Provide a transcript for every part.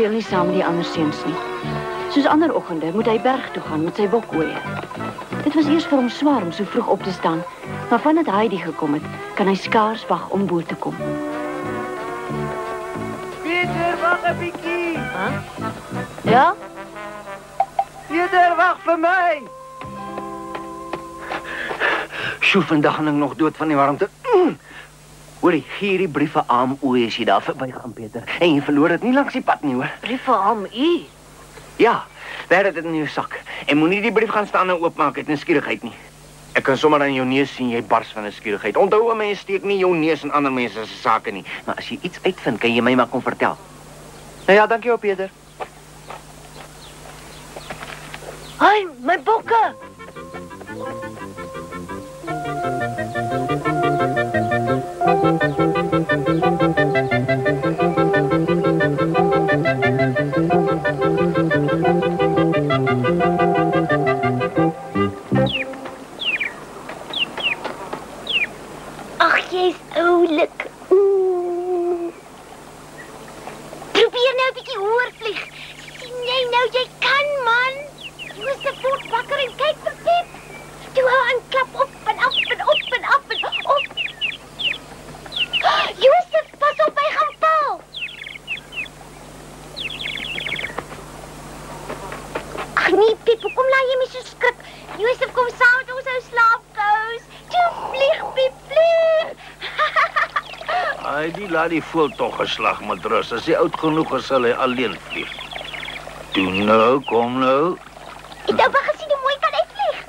speel nie saam met die ander seuns nie. Soos ander oggende moet hy berg toe gaan met sy bokoeie. Dit was eers vir hom swaar om so vroeg op te staan, maar vandat Heidi gekom het, kan hy skaars wag om bo te kom. Pieter, wag 'n bietjie. Ja? Pieter, wag vir my. Sjoe, vandag gaan ek nog dood van die warmte. Hoorie, gee hierdie brief vir Aam oë as jy daar verbygaan, Peter. En jy verloor dit nie langs die pad nie, hoor. Brief vir Aam u? Ja, daar het dit in jou sak. En moenie die brief gaan staan en oopmaak uit nuuskierigheid nie. Ek kan sommer aan jou neus sien jy bars van nuuskierigheid. Onthou, 'n mens steek nie jou neus in ander mense se sake nie. Maar as jy iets uitvind, kan jy my maar kom vertel. Nou ja, dankie, Peter. Ai, my bokke! Ag, jy's oulik. Probeer nou 'n bietjie hoër vlieg. Sien jy nou, jy kan, man. Josef word wakker en kyk vir Piep. Toe hou aan klap op en af en op en af en op. Josef, pas op, hy gaan val. Ag nee, Piep, hoekom laat jy my so skrik? Josef, kom saam met ons ou slaapkous. Toe vlieg, Piep, vlieg. Hy laat die voël tog geslag met rus. As hy oud genoeg is, sal hy alleen vlieg. Toe nou, kom nou. Ek het oupa gesien hoe mooi kan hy vlieg.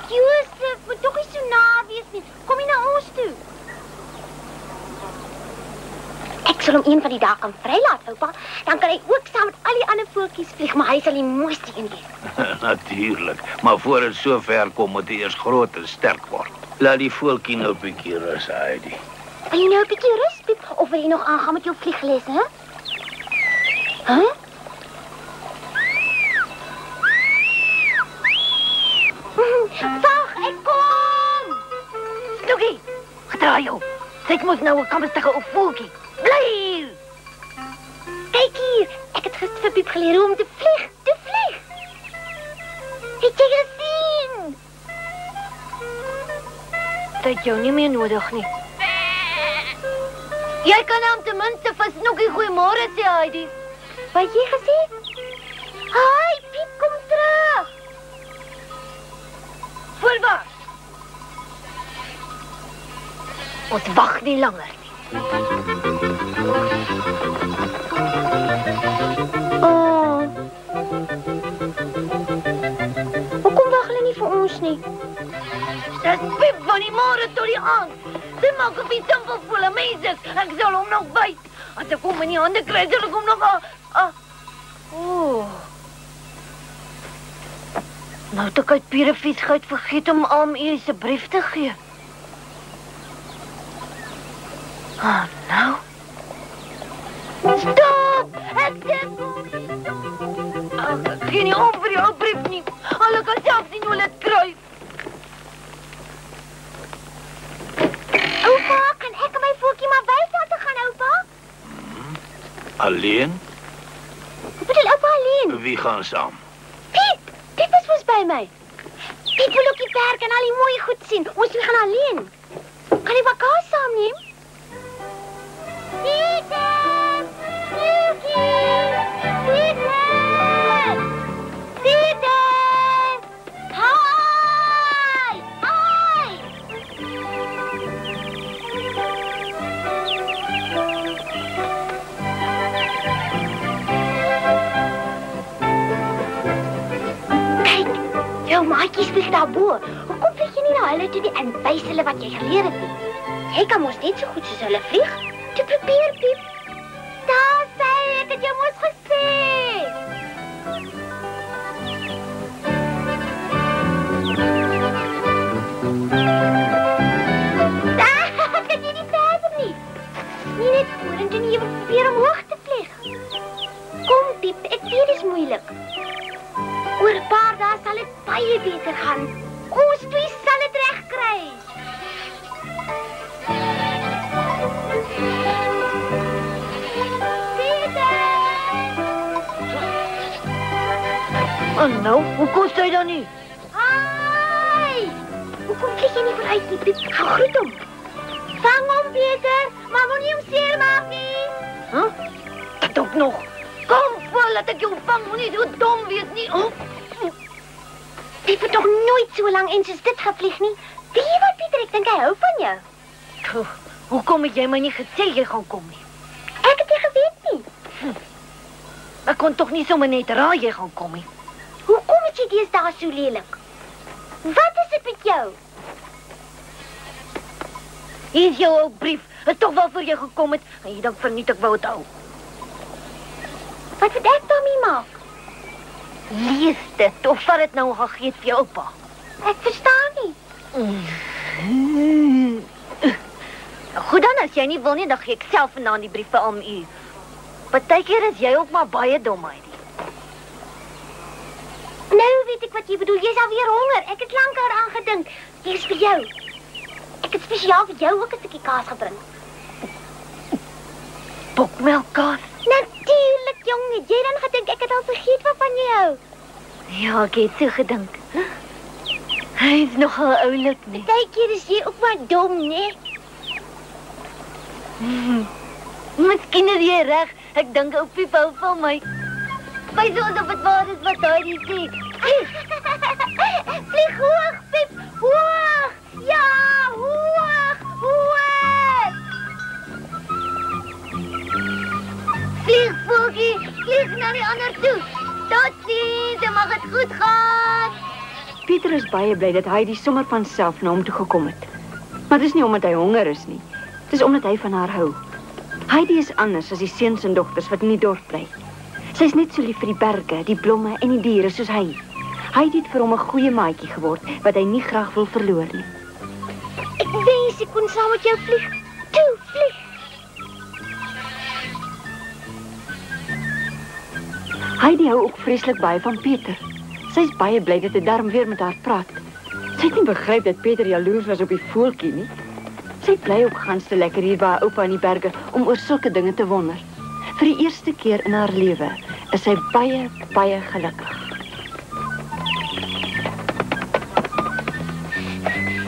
Josef, moet toch nie so na wees nie. Kom hier na ons toe. Ek sal hom een van die dae kan vrylaat, oupa. Dan kan hy ook saam met al die ander voeltjies vlieg, maar hy sal die mooiste een wees. Natuurlijk. Maar voor het so ver kom, moet hy eers groot en sterk word. Laat die voeltjie nou 'n bietjie rus, Heidi. Wil jy nou 'n bietjie rus, Piep? Of wil jy nog aangaan met jou vliegles, hè? Huh? Wag, ek kom! Snoekie, gedraai jou. Dit moet nou 'n kampstige op voeltjie. Bly hier! Kyk hier, ek het gister vir Piep geleer hoe om te vlieg. Te vlieg! Het jy gesien? Dit het jou nie meer nodig nie. Jy kan hom ten minste vir Snoekie goeiemôre sê, Heidi. Wat jy gesê? Hi, Piep, kom terug! Voorwaarts! Ons wag nie langer nie. Oh. Hoekom wag hulle nie vir ons nie? Dit Piep van die môre tot die aand. Dit maak op die simpel voel, amazing. Ek sal hom nog byt. As ek hom in die hande kry, sal ek hom nog... Nou het ek uit pure viesheid vergeet om Aam u se brief te gee. Nou. Stop! Ek sê ek gee nie om vir jou brief nie. Hulle kan selfs nie hoe dit kry. Oupa, kan ek en my voeltjie maar wys aan te gaan, oupa? Alleen? Ek bedoel, oupa alleen. Wie gaan saam? Piep! Piep is mos by my. Piep wil ook die berg en al die mooie goed sien. Ons wil gaan alleen. Kan jy bagaas saamneem? Pieter! Pieter! Pieter! Pieter! Hi! Hi! Kyk, jou maatjies vlieg daarbo. Hoekom vlieg jy nie na hulle toe en wys hulle wat jy geleer het nie? Jy kan mos net so goed soos hulle vlieg. Toe probeer, Piep. Daar sê ek het jou mos gesê. Kan jy nie verder nie? Nie net vorentoe nie, jy moet probeer om hoog te vlieg. Kom, Piep, ek weet dit is moeilik. Oor 'n paar dae sal dit baie beter gaan. Ons twee sal dit reg kry. Pieter! En nou, hoe kos jy dan nie? Ai! Hoekom vlieg jy nie vooruit nie, Piep? Gaan groet hom. Vang hom, Peter. Maar moenie hom seermaak nie. Dit ook nog. Kom voor, laat ek jou vang. Moenie so dom wees nie. Piep het nog nooit so lang en soos dit gevlieg nie. Weet jy wat, Pieter? Ek dink hy hou van jou. Hoekom het jy my nie gesê jy gaan kom nie? Ek het nie geweet nie. Ek kon tog nie sommer net raai jy gaan kom nie. Hoekom is jy deesdae so lelik? Wat is dit met jou? Hier is jou ou brief. Het is toch wel voor jy gekom het. En jy dink verniet ek wou het hou. Wat moet ek daarmee maak? Lees dit of vat dit nou gaan gee vir jou oupa. Ek verstaan nie. Goed dan, as jy nie wil nie, dan gee ek self vandaan die brief vir al u. Partykeer is jy ook maar baie dom, Heidi. Nou weet ek wat jy bedoel. Jy is alweer honger. Ek het lank daaraan gedink. Hier is vir jou. Ek het spesiaal vir jou ook 'n stukkie kaas gebring. Bokmelkkaas? Natuurlijk, jong. Het jy dan gedink ek het al vergeet waarvan jy hou? Ja, ek het so gedink. Hy is nogal oulik, nie? Partykeer is jy ook maar dom, né? Miskien is jy reg. Ek dink ou Piep hou van my. Wys ons of dit waar is wat hy sê. Vlieg hoog, Piep. Hoog. Ja, hoog. Hoog. Vlieg, voeltjie. Vlieg na die ander toe. Tot ziens, en mag het goed gaan. Pieter is baie bly dat Heidi sommer van self na hom toe gekom het. Maar dis nie omdat hy honger is nie. Dis omdat hy van haar hou. Heidi is anders as die seuns en dogters wat in die dorp bly. Sy is net so lief vir die berge, die blomme en die diere soos hy. Heidi het vir hom 'n goeie maatjie geword wat hy nie graag wil verloor nie. Ek wens ek kon saam met jou vlieg. Toe, vlieg. Heidi hou ook vreeslik baie van Pieter. Sy is baie bly dat hy darm weer met haar praat. Sy het nie begryp dat Pieter jaloers was op die voeltjie nie. Sy bly ook gans te lekker hier by haar oupa in die berge om oor sulke dinge te wonder. Vir die eerste keer in haar lewe is sy baie, baie gelukkig.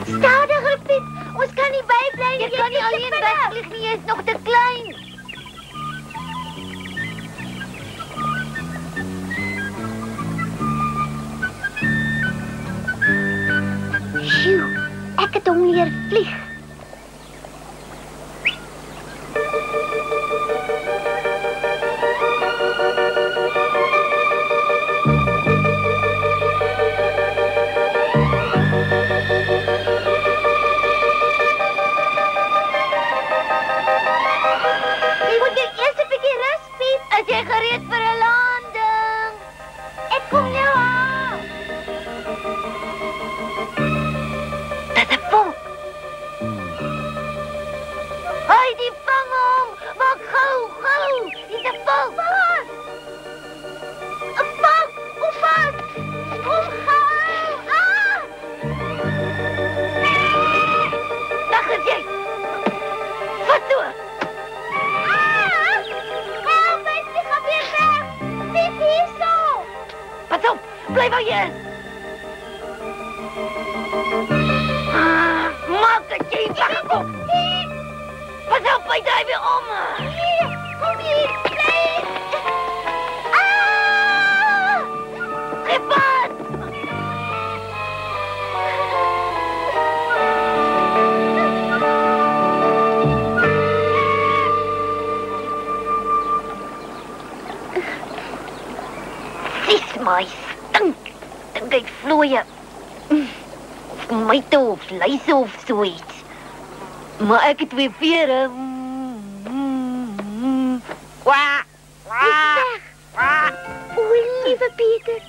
Stadiger, Piep. Ons kan nie bybly nie. Jy kan nie alleen wegvlieg nie, jy is nog te klein. Sjoe, ek het hom leer vlieg. Jy moet net eers 'n bietjie rus, Piep. Is jy gereed vir 'n landing? Ek kom jou aan. Dit is 'n volk. Heidi, vang hom. Maak gou, gou. Dis 'n volk. Waar? 'n Volk. Kom vas. Kom gou. Ah! Dag is jy. Wat toe? Help, my, die gaan weer weg. Piep, hierso. Pas op, bly waar jy is. Maak dat jy wegkom. Pas op, hy draai weer om. Hier, kom hier. Bly. Ah! Geef pad. Sis my stink. Dink hy vloeie. Of myte of luise of so iets. Maar ek het twee vere. Kwa. O, liewe Pieter.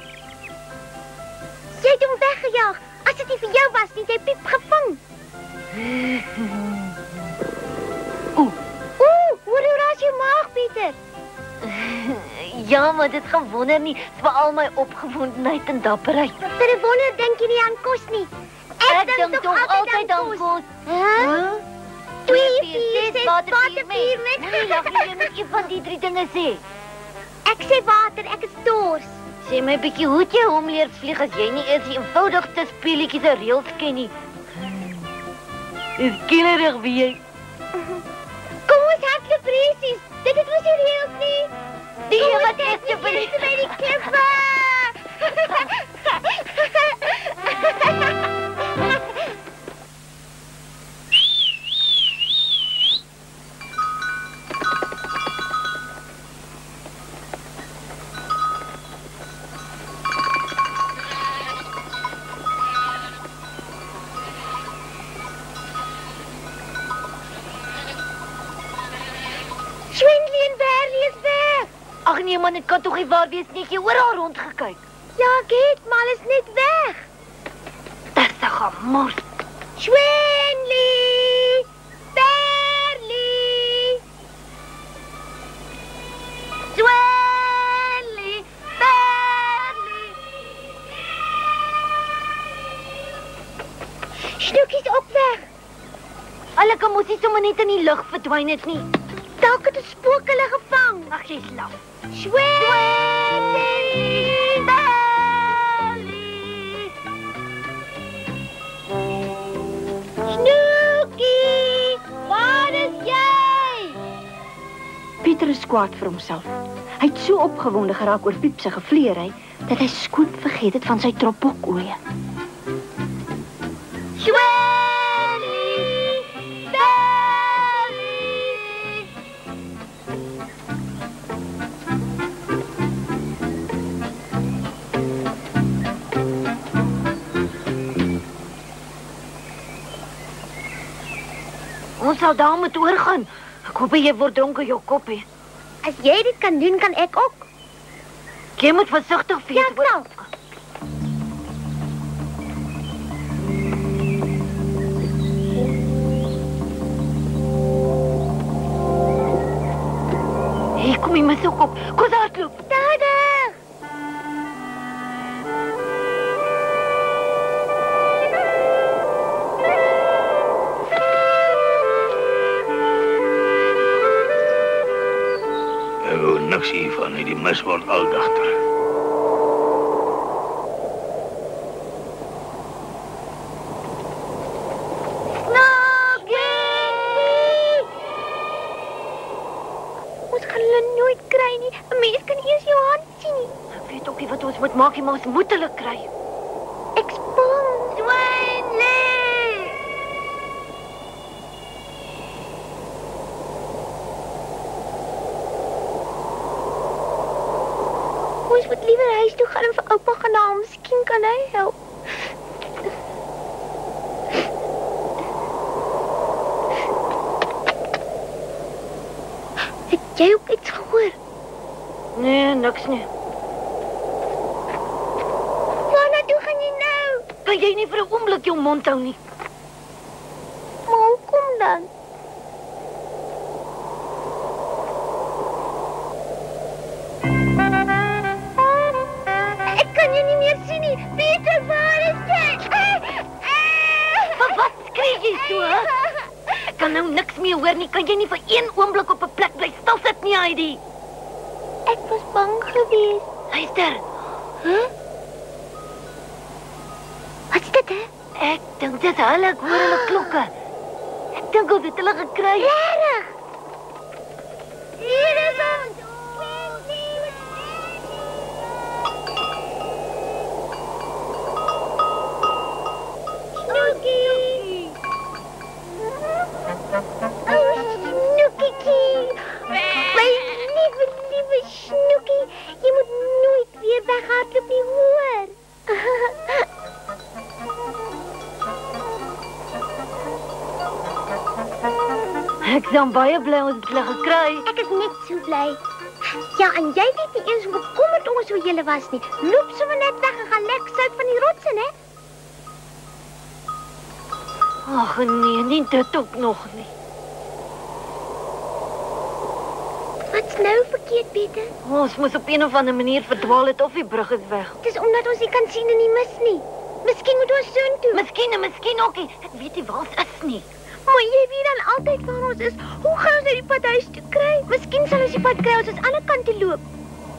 Jy het hom weggejaag. As dit nie vir jou was nie, jy Piep gevang. Hoor hoe raas jou maag, Pieter. Ja, maar dit gaan wonder nie. Dit is veral my opgewondenheid en dapperheid. Vir 'n wonder dink jy nie aan kos nie. Ek dink tog altyd aan kos. Huh? 2, 4, 6, water, 4, Nee, net. lag jy moet een van die drie dinge sê. Ek sê water, ek is dors. Sê my bietjie, hoe het jy hom leer vlieg as jy nie eens die eenvoudigste speletjies se reëls ken nie? Dis kinderig wie jy. Kom ons hardloop resies. Dit het mos die reëls nie. Die wat het jy by die klippe? Ag nee man, dit kan tog nie waar wees nie. Ek het oral rondgekyk. Ja, ek het, maar hulle is net weg. Dis 'n gemors. Schwenli! Berlie! Schwenli! Berlie! Snoekie is ook weg. Hulle kan mos nie sommer net in die lug verdwyn het nie. Dalk het 'n spook hulle gevang. Ag, jy's laf. Schwenli! Berlie! Snoekie! Waar is jy? Pieter is kwaad vir homself. Hy het so opgewonde geraak oor Piep se gevleery dat hy skoon vergeet het van sy trop bokoeie. Ons sal daar moet oorgaan. Ek hoop jy word dronk in jou koppie. As jy dit kan doen, kan ek ook. Jy moet versigtig wees. Ja, nou. Hey, kom jy mis ook op. Kom hardloop. Dadig. Niks hiervan nie, die mis word al digter. Ons gaan hulle nooit kry nie. 'n Mens kan eers jou hand sien nie. Ek weet ook nie wat ons moet maak nie, maar ons moet hulle kry. Ek spring. Swinley! Ons moet liewer huis toe gaan en vir oupa gaan na hom. Miskien kan hy help. Het jy ook iets gehoor? Nee, niks nie. Waarna toe gaan jy nou? Kan jy nie vir 'n oomblik jou mond hou nie? Maar hoekom dan? Ek kan jou nie meer sien nie. Pieter, waar is jy? Wat skree jy so, hè? Ek kan nou niks meer hoor nie. Kan jy nie vir een oomblik op 'n plek bly stil sit nie, Heidi? Ek was bang geweest. Luister. Huh? Wat's dit, hè? Ek dink dit hulle, ek hoor hulle klokke. Ek dink hulle het hulle gekry. Regtig? Hier is ons. Snoekie. Oh, Snoekie. My lieve Snoekie. Jy moet nooit weer weghardloop nie, hoor. Ek is baie bly ons het hulle gekry. Ek is net so bly. Ja, en jy weet nie eens hoe bekommerd ons oor julle was nie. Loop sommer net weg en gaan lekker sout van die rotse, hè? Ag nee, nie dit ook nog nie. Wat's nou verkeerd, Pieter? Ons moes op een of ander manier verdwaal het of die brug is weg. Dis omdat ons nie kan sien en nie mis nie. Miskien moet ons soontoe. Miskien ook nie. Ek weet nie waar ons is nie. Maar jy weet dan altyd waar ons is. Hoe gaan ons na die pad huis toe kry? Miskien sal ons die pad kry as ons aan die ander kant toe loop.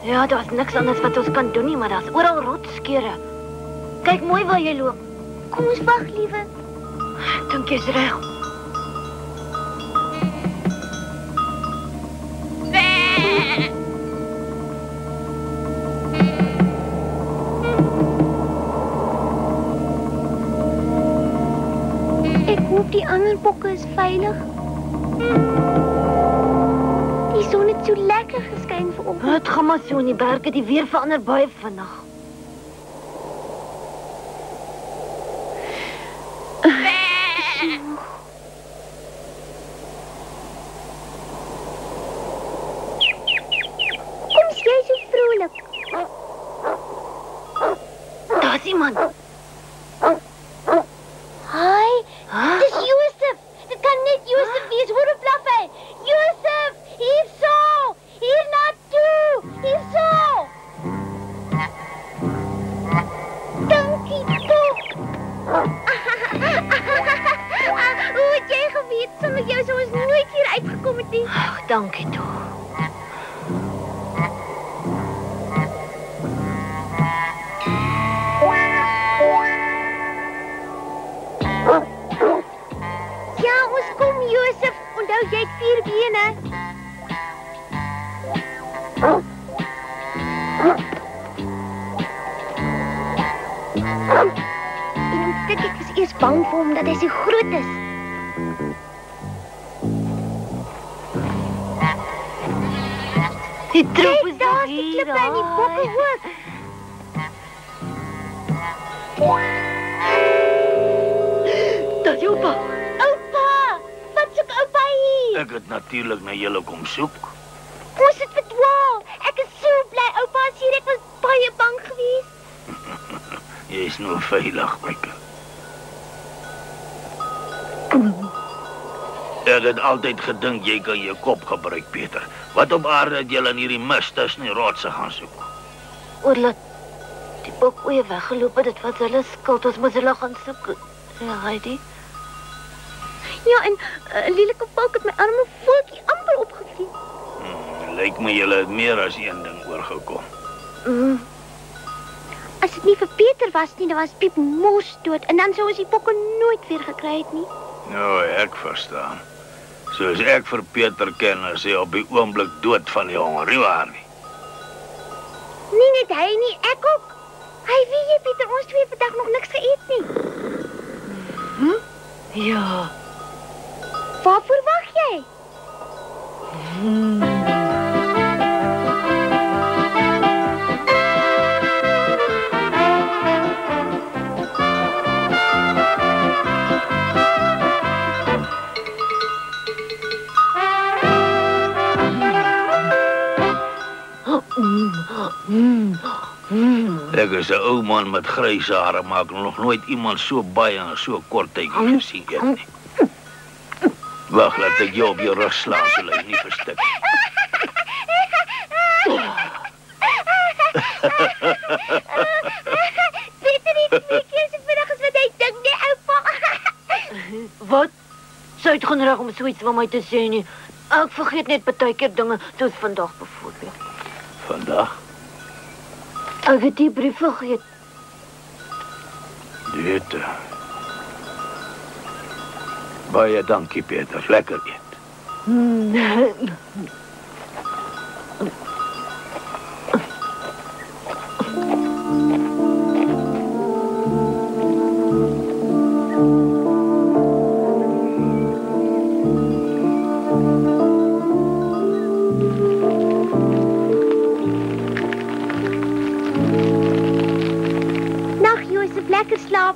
Ja, daar's niks anders wat ons kan doen nie, maar daar's oral rotskeure. Kyk mooi waar jy loop. Kom ons wag, liewe. Ek dink jy's reg. Ek hoop die ander bokke is veilig. Die son het so lekker geskyn vanoggend. Het gaan maar so in die berge, die weer verander baie vinnig. Kom jy so vrolik? Daar's iemand. Hi, dis Josef. Dit kan net Josef wees. Hoor hoe blaf hy. Josef, hier so. Hier na toe. Hier so. Dankie tog. Hoe het jy geweet? Sonder jou sou ons nooit hier uitgekom het nie. Ag, dankie tog. Ja, ons kom, Josef. Onthou jy het 4 bene. En ek was eers bang vir hom dat hy so groot is. Die troep is daar hier. Kijk, daar is die klippe en die bokke ook. Dat is oupa. Oupa! Wat soek oupa hier? Ek het natuurlik na julle kom soek. Ons het verdwaal. Ek is so bly oupa is hier. Ek was baie bang geweest. Jy is nou veilig, my kind. Ek het altyd gedink jy kan jou kop gebruik, Peter. Wat op aarde het julle in hierdie mis tussen die rotse gaan soek? Oorlaat die bokoeie weggeloop het, dit was hulle skuld. Ons moes hulle gaan soek. Ja, Heidi. Ja, en 'n lelike valk het my arme voetjie amper opgevlieg. Lyk my julle het meer as een ding oorgekom. As dit nie vir Peter was nie, dan was Piep mos dood. En dan sou ons die bokke nooit weer gekry het nie. Nou, ek verstaan. Soos ek vir Peter ken, is hy op die oomblik dood van die honger, nie waar nie? Nie net hy nie, ek ook. Hy weet jy, Peter, ons twee vandag nog niks geëet nie. Ja. Waarvoor wag jy? Ek is 'n ou man met grys hare, maar ek het nog nooit iemand so baie en so kort tydjie gesien het nie. Wag, laat ek jou op jou rug slaan, sodat jy nie verstik. Peter het nie keer so vinnig as wat hy dink nie, oupa. Wat? Sy het geen reg om so iets van my te sê nie. Ek vergeet net baie keer dinge, soos vandag byvoorbeeld. Vandag? Ek het die brief vergeet. Dit. Baie dankie, Peter. Lekker eet. Lekker slaap.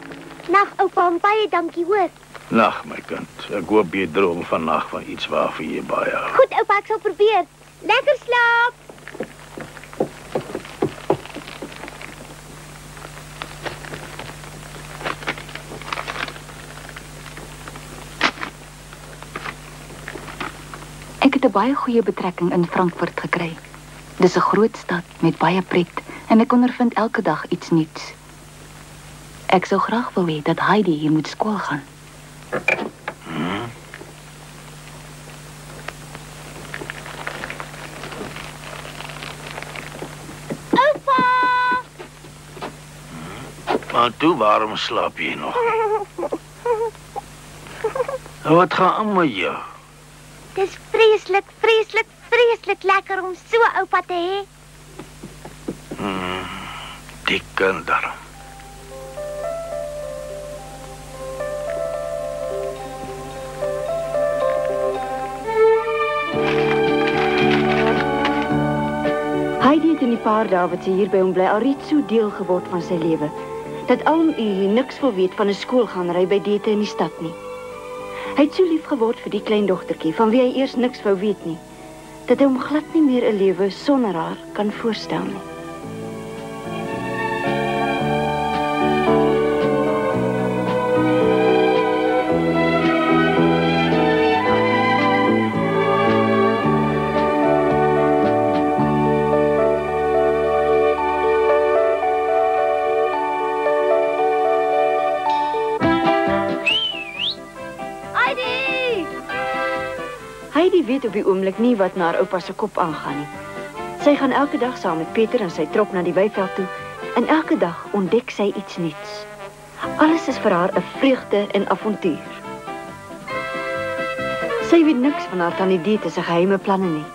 Nag, oupa, en baie dankie, hoor. Nag, my kind. Ek hoop jy droom vannag van iets waarvan jy baie hou. Goed, oupa, ek sal probeer. Lekker slaap. Ek het 'n baie goeie betrekking in Frankfurt gekry. Dis 'n groot stad met baie pret en ek ondervind elke dag iets nuuts. Ek sou graag wil hê dat Heidi hier moet skool gaan. Maar toe, waarom slaap jy nog nie? Wat gaan aan met jou? Dis vreeslik, vreeslik, vreeslik lekker om so 'n oupa te hê. Die kind daarom. Heidi het in die paar dae wat sy hier by hom bly alreeds so deel geword van sy lewe, dat alom niks wil weet van 'n skoolgaanry by Dete in die stad nie. Hy het so lief geword vir die klein dogtertjie, van wie hy eers niks wou weet nie, dat hy hom glad nie meer 'n lewe sonder haar kan voorstel nie. Heidi weet op die oomblik nie wat na haar oupa se kop aangaan nie. Sy gaan elke dag saam met Pieter en sy trop na die weiveld toe en elke dag ontdek sy iets nuuts. Alles is vir haar 'n vreugde en avontuur. Sy weet niks van haar tannie Dete se geheime planne nie.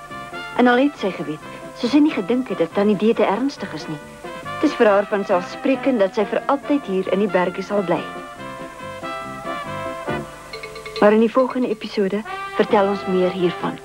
En al het sy geweet, sou sy nie gedink het dat tannie Dete ernstig is nie. Dit is vir haar vanselfsprekend dat sy vir altyd hier in die berge sal bly. Maar in die volgende episode vertel ons meer hiervan.